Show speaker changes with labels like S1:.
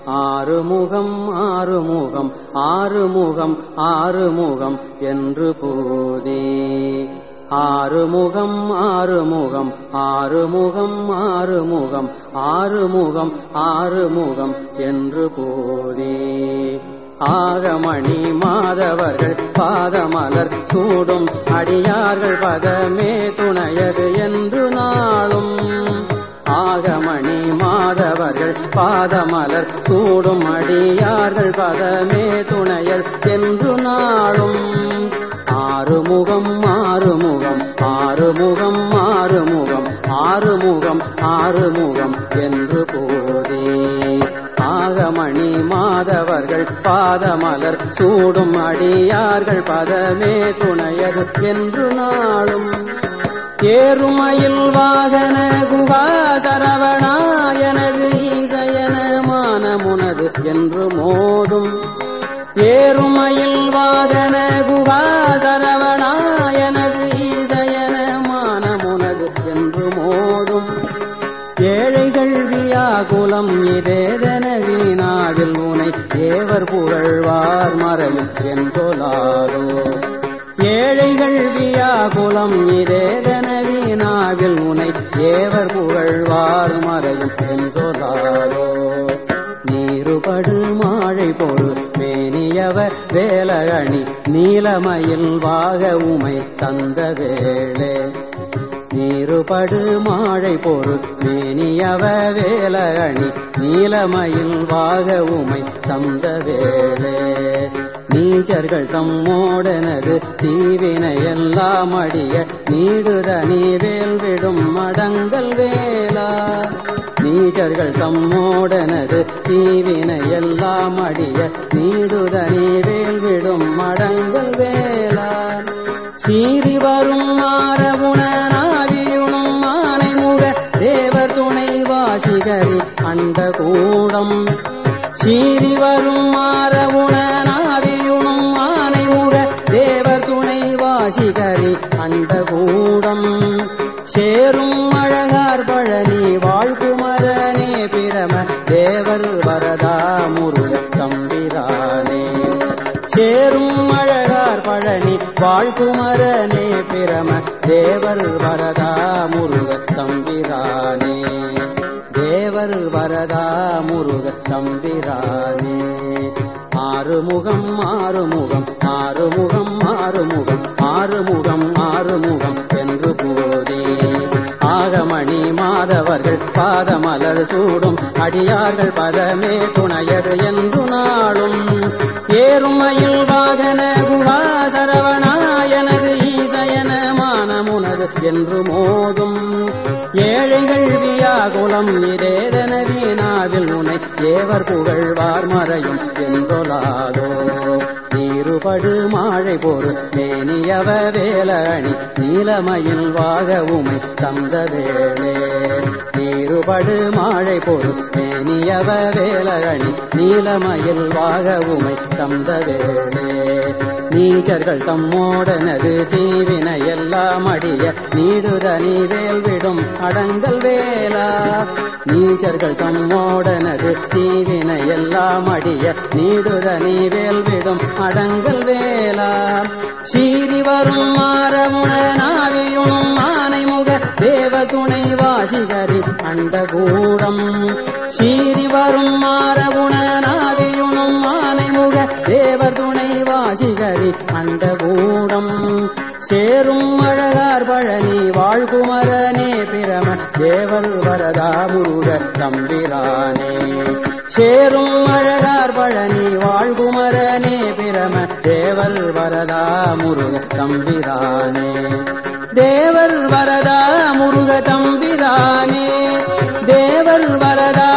S1: ஆறுமுகம் ஆறுமுகம் ஆறுமுகம் ஆறுமுகம் என்று போதே. ஆறுமுகம் ஆறுமுகம் ஆறுமுகம் ஆறுமுகம் ஆறுமுகம் ஆறுமுகம் என்று போதே. ஆகமணி மாதவர்கள் பாதமலர் சூடும் அடியார்கள் பதமே துணையது என்று நாளும். ஆகமணி மாதவர்கள் பாதமலர் சூடும் அடியார்கள் பதமே துணையல் என்று நாளும். ஆறுமுகம் ஆறுமுகம் ஆறுமுகம் ஆறுமுகம் ஆறுமுகம் ஆறுமுகம் என்று போதே. ஆகமணி மாதவர்கள் பாதமலர் சூடும் அடியார்கள் பதமே துணையது என்று நாளும். ஏறுமயில் வாகன குகா சரவணா எனது ஈசயன மானமுனது என்று மோதும். ஏறுமயில் வாகன குகா சரவணா எனது ஈசயன மானமுனது என்று மோதும். ஏழைகள் வியாகுலம் இதேதென வீணாவில் உனை தேவர் புகழ்வார் மறையும் என்றொலாரோ. ஏழைகள் வியாகுலம் இதேதென வீணாவில் உனை தேவர் புகழ்வார் மறையும் என்றொலாரோ. நீருபடு மாழை பொறு மேனியவ வேலகணி நீலமயில் வாக உமை தந்த வேளே. நீருபடு மாழை பொறு மேனியவ வேலகணி நீலமயில் வாக உமை தந்த வேளே. நீச்சர்கள் தம்மோடனது தீவினை எல்லாம் அடிய நீடுதனி வேல்விடும் மடங்கல் வேலா. நீச்சர்கள் தம்மோடனது தீவினை எல்லாம் அடிய நீடுதனி வேல்விடும் மடங்கல் வேலா. சீறி வரும் மாறவுணனாவியுணும் மானைமுக தேவர் துணை வாசிகரி அண்ட கூடம். சீறி வரும் மாறவுணனாவியுணும் மானைமுக தேவர் துணை வாசிகரி அண்ட கூடம். சேரும் அழகார் பழனி வாழ்குமரனே பிரம தேவர் வரதா முருக தம்பிரானே. சேரும் அழகார் பழனி வாழ்குமரனே பிரம தேவர் வரதா முருக தம்பிரானே. தேவர் வரதா முருக தம்பிரானே. ஆறுமுகம் ஆறுமுகம் ஆறுமுகம் ஆறுமுகம் ஆறுமுகம் ஆறுமுகம் என்று போதே. ஆகமணி மாதவர்கள் பாதமலர் சூடும் அடியார்கள் பதமே துணையது என்று நாளும். ஏறுமயில் வாகன குகா சரவணா எனது ஈசயன மானமுனது என்று மோதும். ஏழைகள் வியாகுலம் இதேதென வீணாவில் உனை தேவர் புகழ்வார் மறையும் என்றொலாதோ. நீருபடு மாழை பொறு மேனியவ வேலணி நீலமயில் வாக உமை தந்த வேளே. நீருபடு மாழை பொறு மேனியவ வேலணி நீலமயில் வாக உமை தந்த வேளே. நீச்சர்கள் தம்மோடனது தீவினை எல்லாம் அடிய நீடுதனி வேல்விடும் அடங்கல் வேலா. நீச்சர்கள் தம்மோடனது தீவினை எல்லாம் அடிய நீடுதனி வேல்விடும் அடங்கல் வேலா. சீறி வரும் மாறமுணனாவியுணும் ஆனைமுக தேவ துணை வாசிகரி அண்ட கூடம். சீறி வரும் மாறமுணனாவியுணும் ஆனைமுக தேவர் துணை வாசிகரி அண்ட கூடம். சேரும் அழகார் பழனி வாழ்குமரனே பிரம தேவர் வரதா முருக தம்பிரானே. சேரும் அழகார் பழனி வாழ்குமரனே பிரம தேவர் வரதா முருக தம்பிரானே. தேவர் வரதா முருக தம்பிரானே. தேவர் வரதா